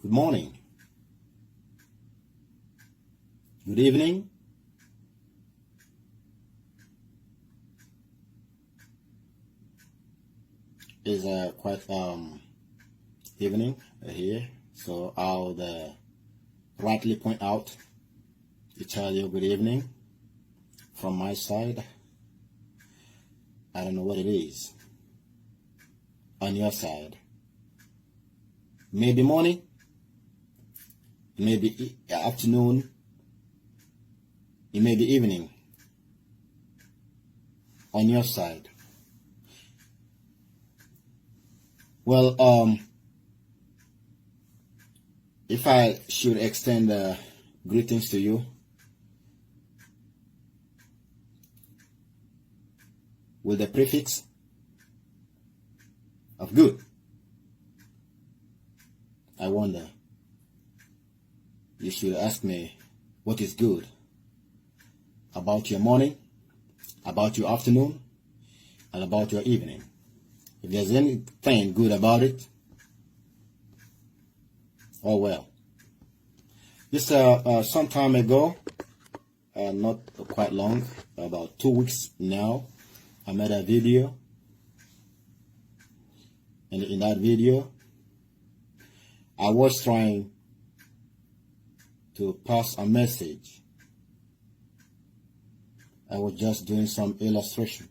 Good morning. Good evening. It's quite evening here, so I'll rightly point out to tell you good evening from my side. I don't know what it is on your side. Maybe morning, maybe afternoon, it may be evening on your side. Well, if I should extend greetings to you with the prefix of good, I wonder, you should ask me what is good about your morning, about your afternoon, and about your evening. If there's anything good about it, oh well. Just some time ago, not quite long, about 2 weeks now, I made a video, and in that video, I was trying to pass a message. I was just doing some illustration.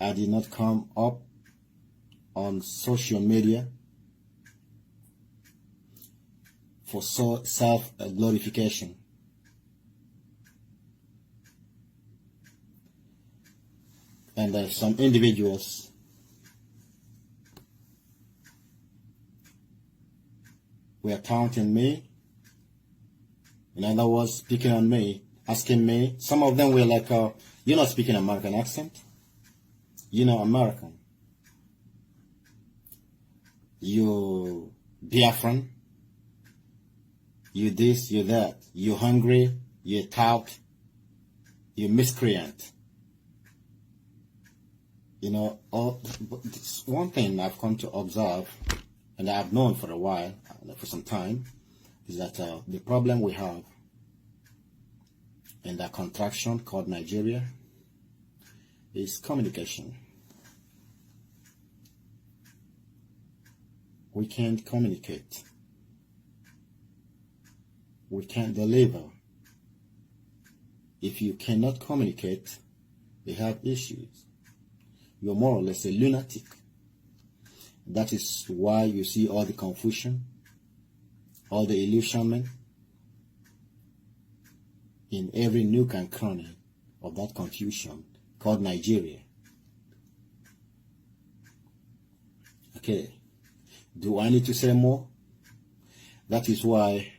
I did not come up on social media for self-glorification. And some individuals were taunting me. In other words, speaking on me, asking me. Some of them were like, you're not speaking American accent. You know American. You Biafran. You this, you that. You hungry. You tout. You miscreant. You know, one thing I've come to observe, and I've known for a while, for some time, is that the problem we have in that contraction called Nigeria is communication. We can't communicate. We can't deliver. If you cannot communicate, you have issues. You're more or less a lunatic. That is why you see all the confusion, all the illusionment in every nook and cranny of that confusion called Nigeria. Okay, do I need to say more? That is why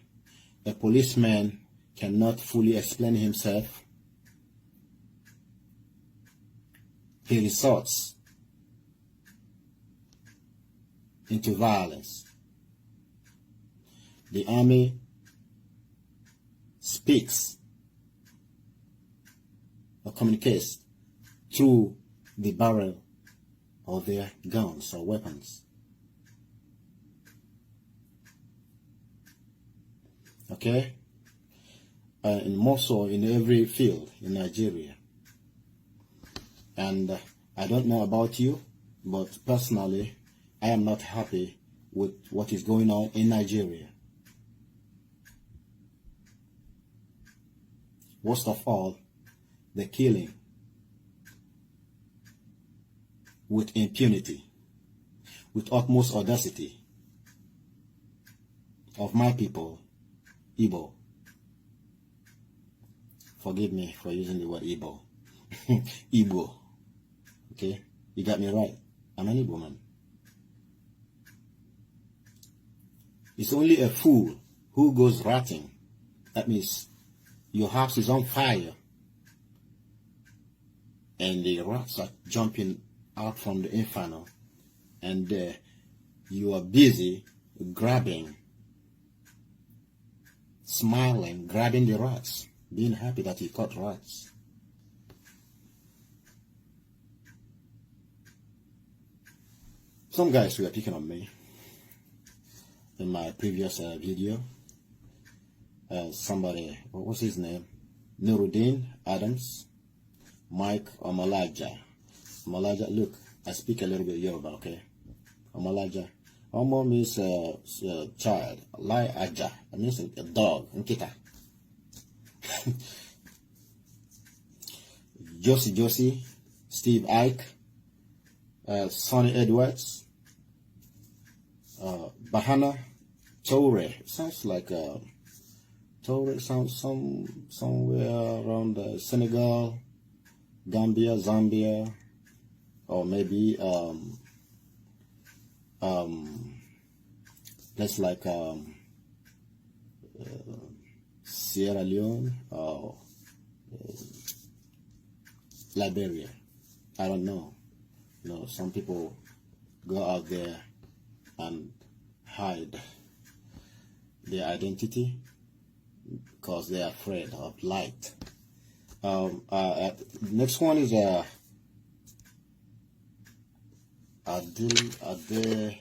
a policeman cannot fully explain himself. He resorts into violence. The army speaks or communicates through the barrel of their guns or weapons. Okay? And more so in every field in Nigeria. And I don't know about you, but personally, I am not happy with what is going on in Nigeria. Worst of all, the killing with impunity, with utmost audacity of my people, Igbo. Forgive me for using the word Igbo. Igbo. Okay? You got me right. I'm an Igbo man. It's only a fool who goes ratting. That means your house is on fire and the rats are jumping out from the inferno, and you are busy grabbing, smiling, grabbing the rats, being happy that you caught rats. Some guys were picking on me. in my previous video. Somebody, what was his name? Nuruddin Adams, Mike Omalaja. Omalaja, look, I speak a little bit Yoruba, okay? Omalaja. Omo means child. Lai Aja, it means a dog. Nkita. Josie, Steve Ike, Sonny Edwards, Bahana Toure. Sounds like Toure sounds somewhere around Senegal, Gambia, Zambia, or maybe place like Sierra Leone or Liberia. I don't know. You know, some people go out there and hide their identity because they are afraid of light. Next one is Adeyemi.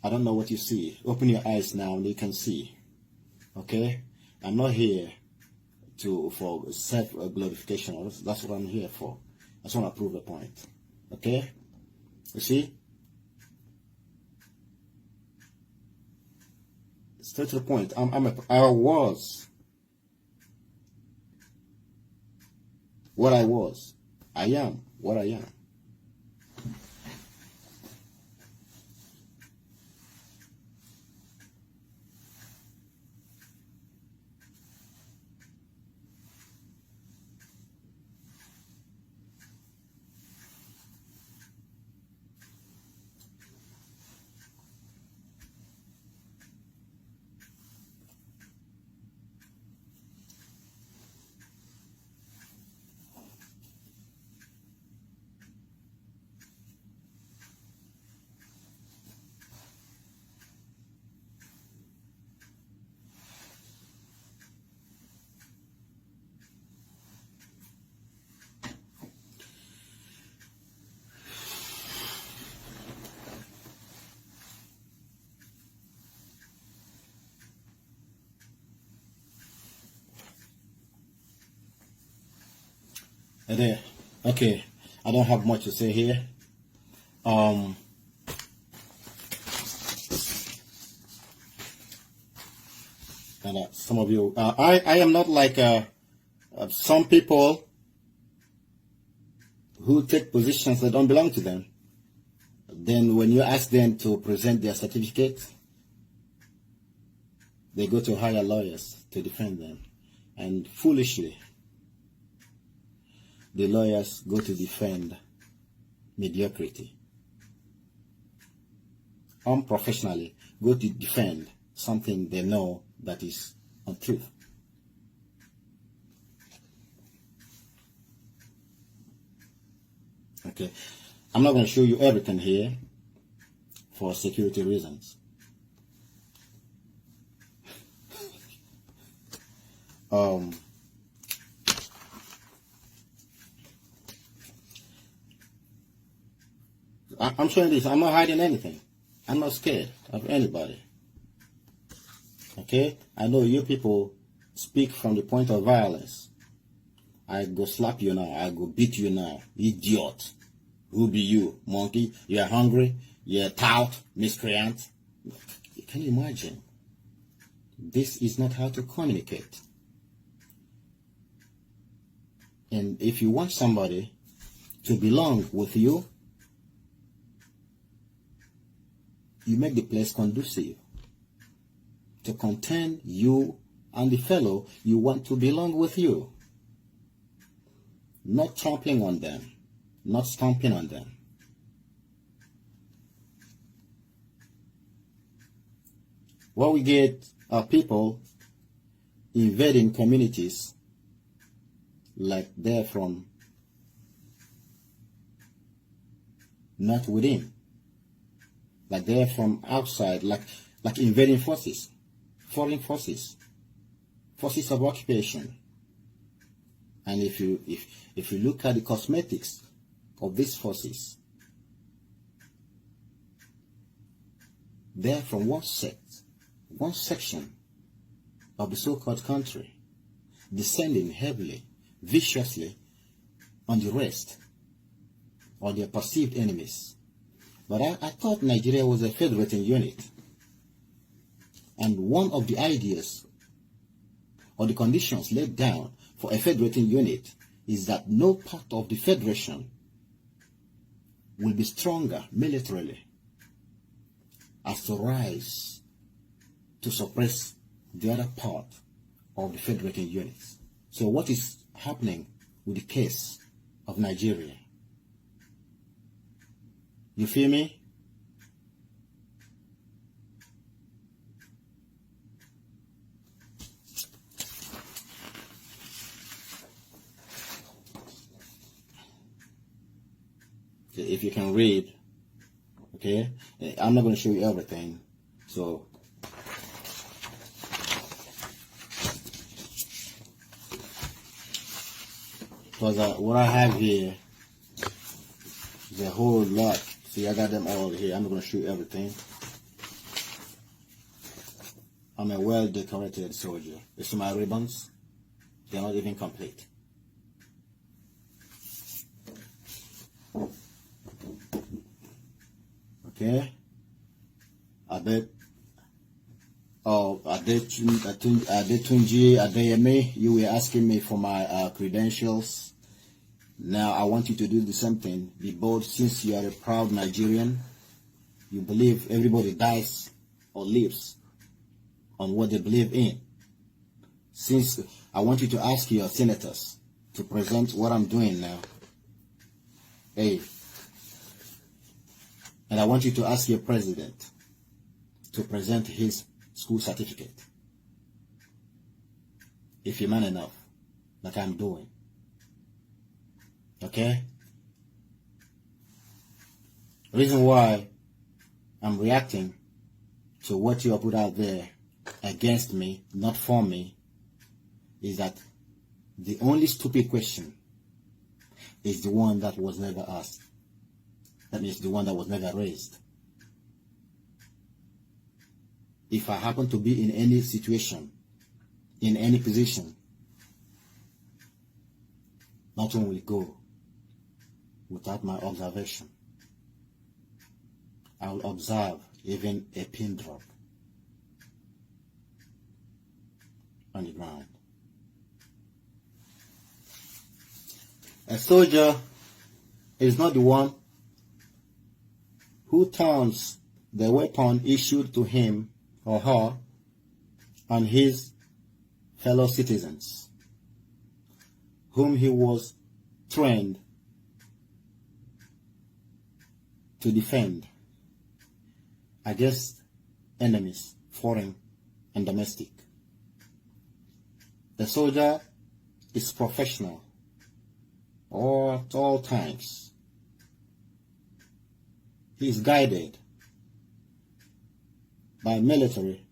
I don't know what you see. Open your eyes now and you can see. Okay? I'm not here for self-glorification. That's what I'm here for. I just want to prove a point. Okay? You see? Straight to the point. I was what I was. I am what I am. There. Okay, I don't have much to say here. And some of you, I am not like some people who take positions that don't belong to them. Then when you ask them to present their certificate, they go to hire lawyers to defend them. And foolishly, the lawyers go to defend mediocrity. Unprofessionally, go to defend something they know that is untrue. Okay, I'm not going to show you everything here for security reasons. I'm showing this. I'm not hiding anything. I'm not scared of anybody. Okay? I know you people speak from the point of violence. I go slap you now. I go beat you now. Idiot. Who be you? Monkey? You're hungry? You're tout? Miscreant? Can you imagine? This is not how to communicate. And if you want somebody to belong with you, you make the place conducive to contain you and the fellow you want to belong with you. Not trampling on them, not stomping on them. What we get are people invading communities like they're from not within. Like they're from outside, like invading forces, foreign forces, forces of occupation. And if you look at the cosmetics of these forces, they're from one sect, one section of the so-called country, descending heavily, viciously on the rest, or their perceived enemies. But I thought Nigeria was a federating unit. And one of the ideas or the conditions laid down for a federating unit is that no part of the federation will be stronger militarily as to rise to suppress the other part of the federating units. So what is happening with the case of Nigeria? You feel me? If you can read, okay, I'm not going to show you everything, so because what I have here is a whole lot. See, I got them all here. I'm not going to show you everything. I'm a well-decorated soldier. You see my ribbons? They're not even complete. Okay, Adetunji Adeyemi, you were asking me for my credentials. Now I want you to do the same thing. Be bold, since you are a proud Nigerian. You believe everybody dies or lives on what they believe in. Since I want you to ask your senators to present what I'm doing now. Hey. And I want you to ask your president to present his school certificate, if you're man enough, like I'm doing. Okay? The reason why I'm reacting to what you have put out there against me, not for me, is that the only stupid question is the one that was never asked. That means the one that was never raised. If I happen to be in any situation, in any position, nothing will go without my observation. I will observe even a pin drop on the ground. A soldier is not the one who turns the weapon issued to him or her on his fellow citizens, whom he was trained to defend against enemies, foreign and domestic. The soldier is professional at all times. He is guided by military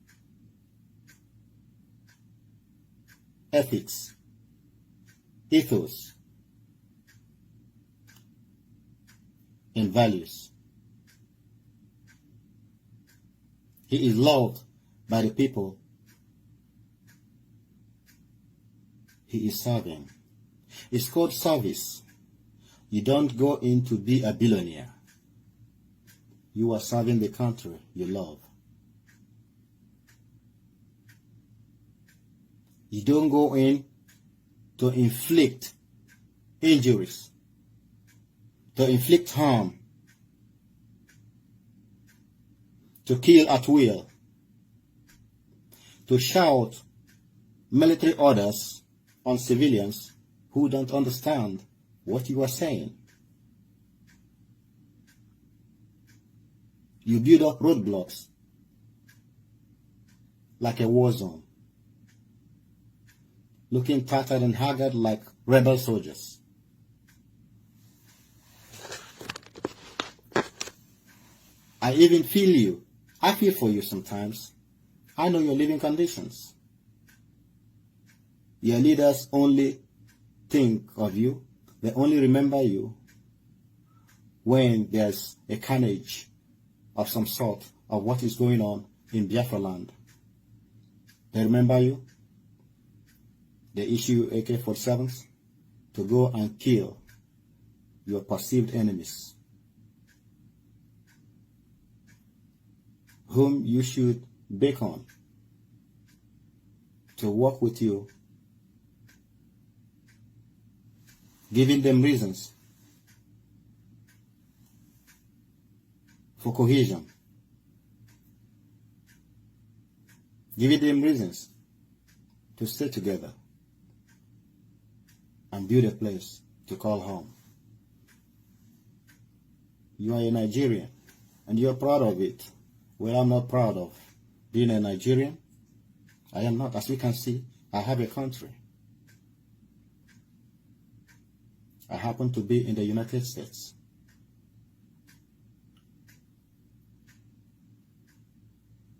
ethics, ethos, and values. He is loved by the people he is serving. It's called service. You don't go in to be a billionaire. You are serving the country you love. You don't go in to inflict injuries, to inflict harm, to kill at will, to shout military orders on civilians who don't understand what you are saying. You build up roadblocks like a war zone, looking tattered and haggard like rebel soldiers. I even feel you. I feel for you sometimes. I know your living conditions. Your leaders only think of you. They only remember you when there's a carnage of some sort of what is going on in Biafra land. They remember you? They issue AK-47s to go and kill your perceived enemies, whom you should beckon to work with you, giving them reasons for cohesion, giving them reasons to stay together and build a place to call home. You are a Nigerian and you are proud of it. Well, I'm not proud of being a Nigerian. I am not. As we can see, I have a country. I happen to be in the United States.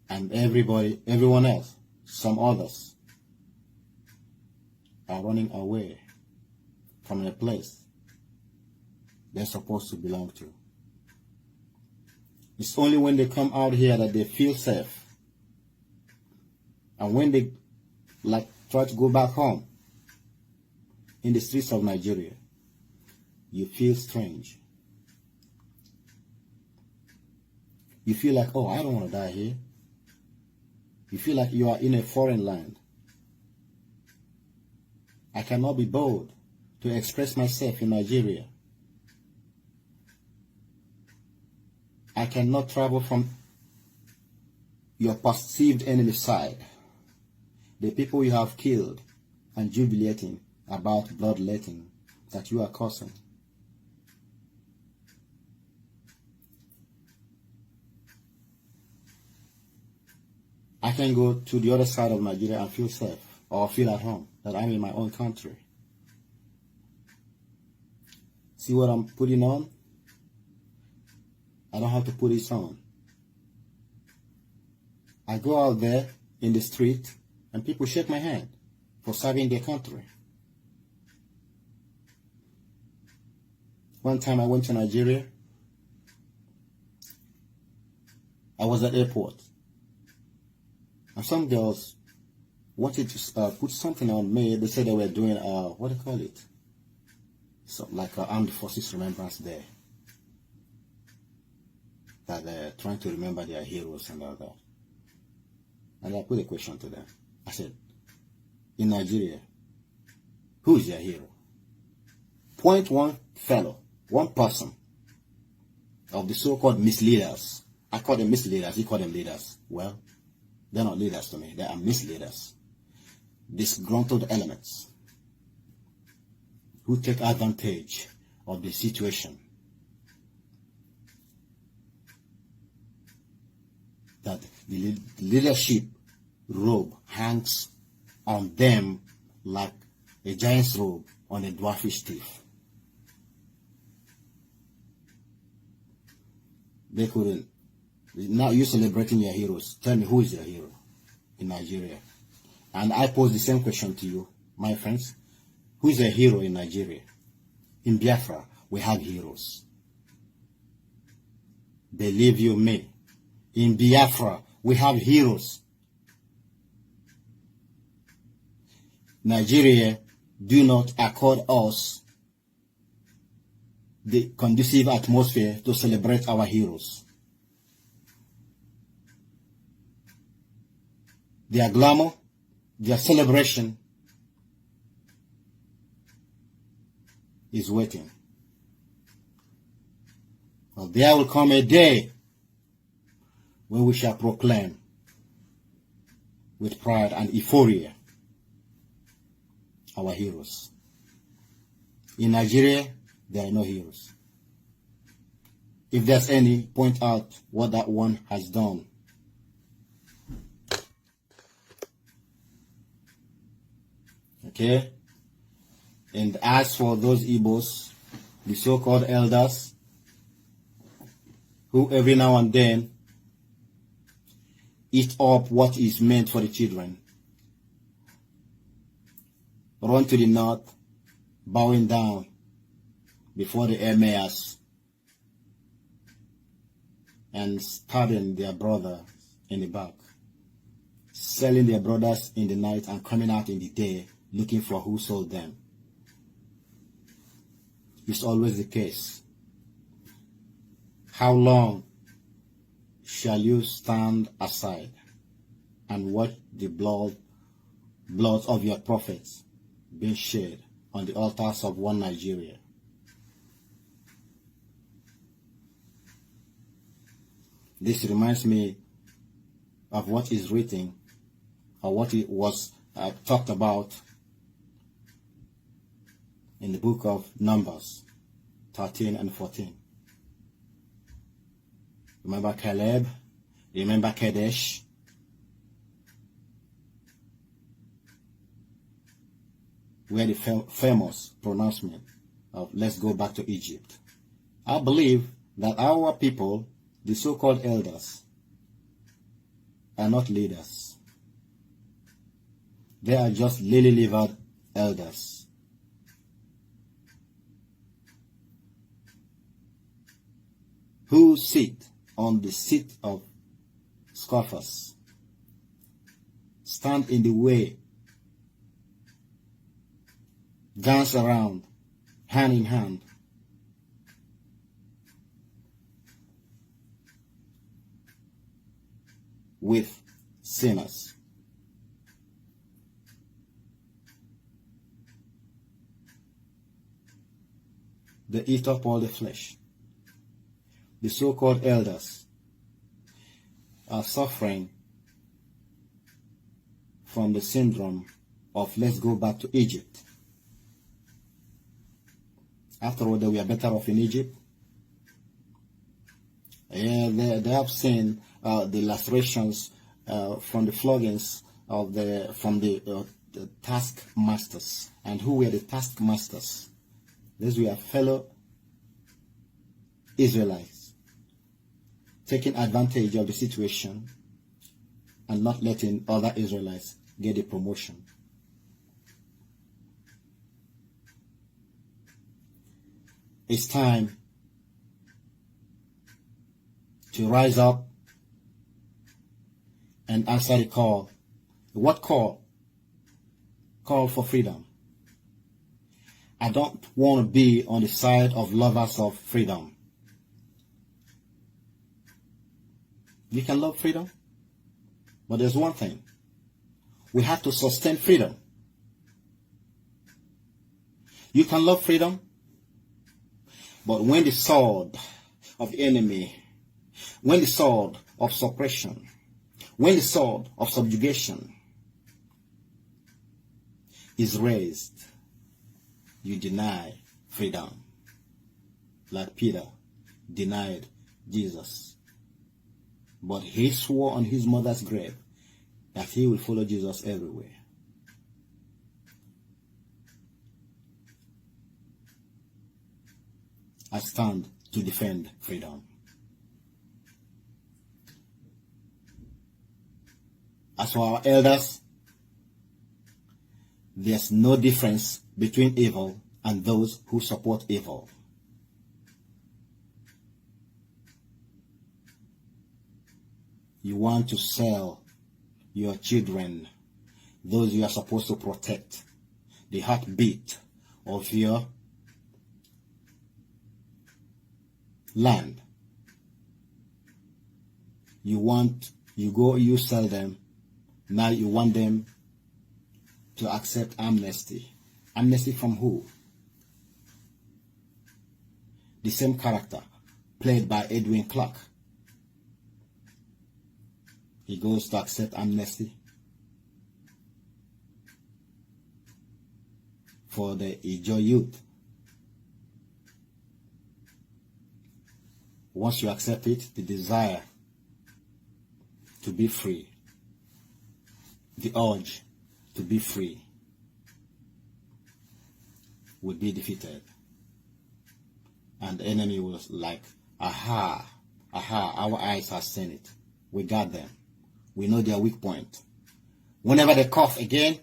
And everyone else, some others, are running away from a place they're supposed to belong to. It's only when they come out here that they feel safe. And when they try to go back home in the streets of Nigeria, you feel strange. You feel like, oh, I don't want to die here. You feel like you are in a foreign land. I cannot be bold to express myself in Nigeria. I cannot travel from your perceived enemy side, the people you have killed, and jubilating about bloodletting that you are causing. I can go to the other side of Nigeria and feel safe or feel at home, that I'm in my own country. See what I'm putting on? I don't have to put it on. I go out there in the street and people shake my hand for serving their country. One time I went to Nigeria. I was at the airport. And some girls wanted to put something on me. They said they were doing, what do you call it? So, like Armed Forces Remembrance Day. That they're trying to remember their heroes and all that. And I put a question to them. I said, in Nigeria, who is your hero? Point one fellow, one person of the so-called misleaders. I call them misleaders, you call them leaders. Well, they're not leaders to me, they are misleaders. Disgruntled elements who take advantage of the situation. That the leadership robe hangs on them like a giant's robe on a dwarfish thief. They couldn't. Now you're celebrating your heroes. Tell me, who is your hero in Nigeria? And I pose the same question to you, my friends. Who is a hero in Nigeria? In Biafra, we have heroes. Believe you me. In Biafra, we have heroes. Nigeria do not accord us the conducive atmosphere to celebrate our heroes. Their glamour, their celebration is waiting. Well, there will come a day when we shall proclaim with pride and euphoria our heroes. In Nigeria, there are no heroes. If there's any, point out what that one has done. Okay? And as for those Igbos, the so-called elders, who every now and then eat up what is meant for the children, run to the north, bowing down before the emirs and stabbing their brother in the back, selling their brothers in the night and coming out in the day looking for who sold them. It's always the case. How long shall you stand aside and watch the blood of your prophets being shed on the altars of one Nigeria? This reminds me of what is written, or what it was talked about in the book of Numbers 13 and 14. Remember Caleb? Remember Kadesh? Where the famous pronouncement of let's go back to Egypt. I believe that our people, the so-called elders, are not leaders. They are just lily-livered elders. Who sit on the seat of scoffers, stand in the way, dance around, hand in hand, with sinners. They eat up all the flesh. The so-called elders are suffering from the syndrome of let's go back to Egypt. After all, they were better off in Egypt. Yeah, they have seen the lacerations from the floggings of the taskmasters. And who were the taskmasters? These were fellow Israelites, taking advantage of the situation and not letting other Israelites get a promotion. It's time to rise up and answer the call. What call? Call for freedom. I don't want to be on the side of lovers of freedom. You can love freedom, but there's one thing. We have to sustain freedom. You can love freedom, but when the sword of the enemy, when the sword of suppression, when the sword of subjugation is raised, you deny freedom, like Peter denied Jesus. But he swore on his mother's grave that he will follow Jesus everywhere. I stand to defend freedom. As for our elders, there's no difference between evil and those who support evil. You want to sell your children, those you are supposed to protect, the heartbeat of your land. You sell them. Now you want them to accept amnesty. Amnesty from who? The same character played by Edwin Clark. He goes to accept amnesty for the Ijaw youth. Once you accept it, the desire to be free, the urge to be free will be defeated. And the enemy was like, aha, our eyes have seen it. We got them. We know their weak point. Whenever they cough again,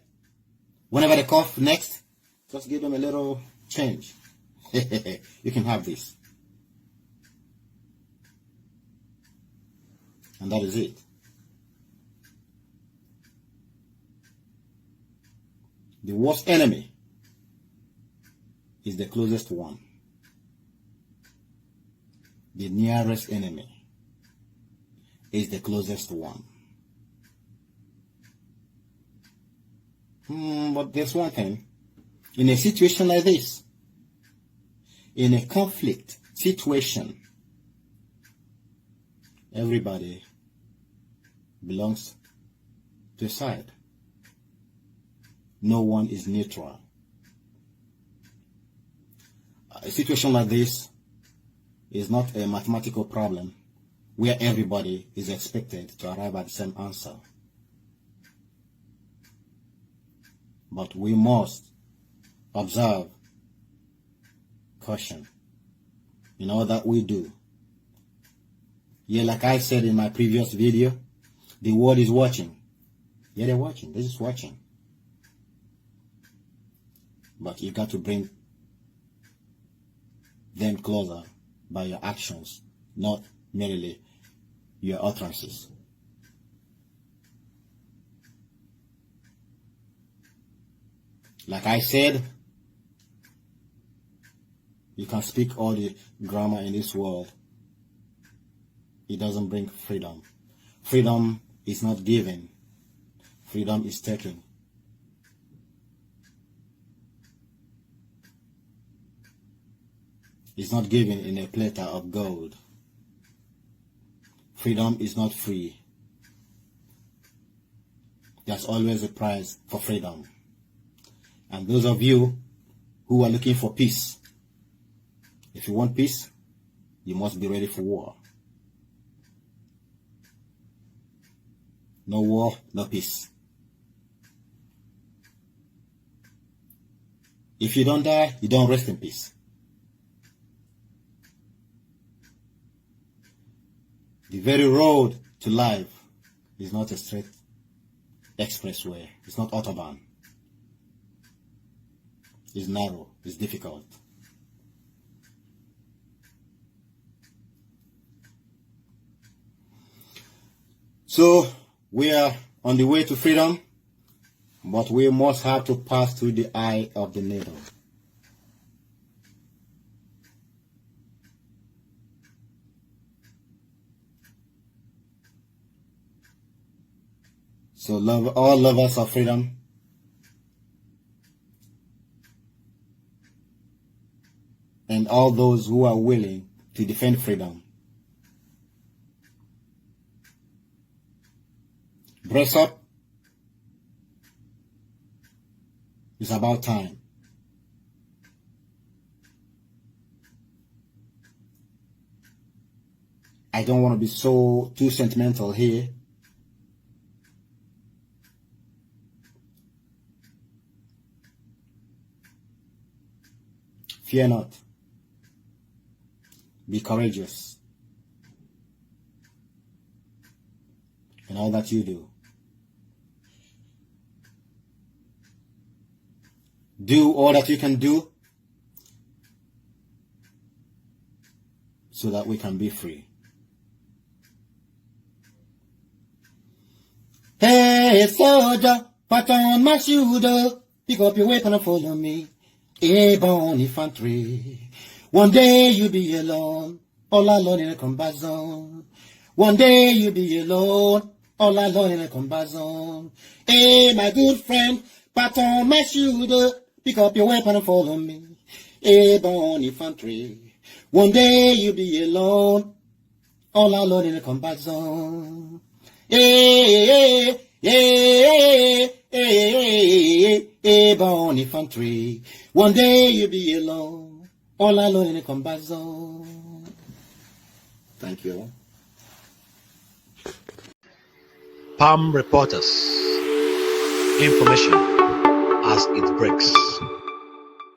whenever they cough next, just give them a little change. You can have this. And that is it. The worst enemy is the closest one. The nearest enemy is the closest one. But there's one thing. In a situation like this, in a conflict situation, everybody belongs to a side. No one is neutral. A situation like this is not a mathematical problem where everybody is expected to arrive at the same answer. But we must observe caution in all that we do. Yeah, like I said in my previous video, the world is watching. Yeah, they're watching. They're just watching. But you got to bring them closer by your actions, not merely your utterances. Like I said, you can speak all the grammar in this world. It doesn't bring freedom. Freedom is not given. Freedom is taken. It's not given in a platter of gold. Freedom is not free. There's always a price for freedom. And those of you who are looking for peace, if you want peace, you must be ready for war. No war, no peace. If you don't die, you don't rest in peace. The very road to life is not a straight expressway. It's not autobahn. It's narrow. It's difficult. So we are on the way to freedom, but we must have to pass through the eye of the needle. So all lovers of freedom, and all those who are willing to defend freedom, brace up. It's about time. I don't want to be too sentimental here. Fear not. Be courageous in all that you do. Do all that you can do so that we can be free. Hey, soldier, put on my shoulder, pick up your weapon and follow me. Airborne infantry. One day you'll be alone, all alone in a combat zone. One day you'll be alone, all alone in a combat zone. Hey, my good friend, pat on my shoulder, pick up your weapon and follow me. Airborne infantry. One day you'll be alone, all alone in a combat zone. Hey, hey, hey, hey, airborne infantry. One day you'll be alone, all alone in a combat zone. Thank you. Palm Reporters. Information as it breaks.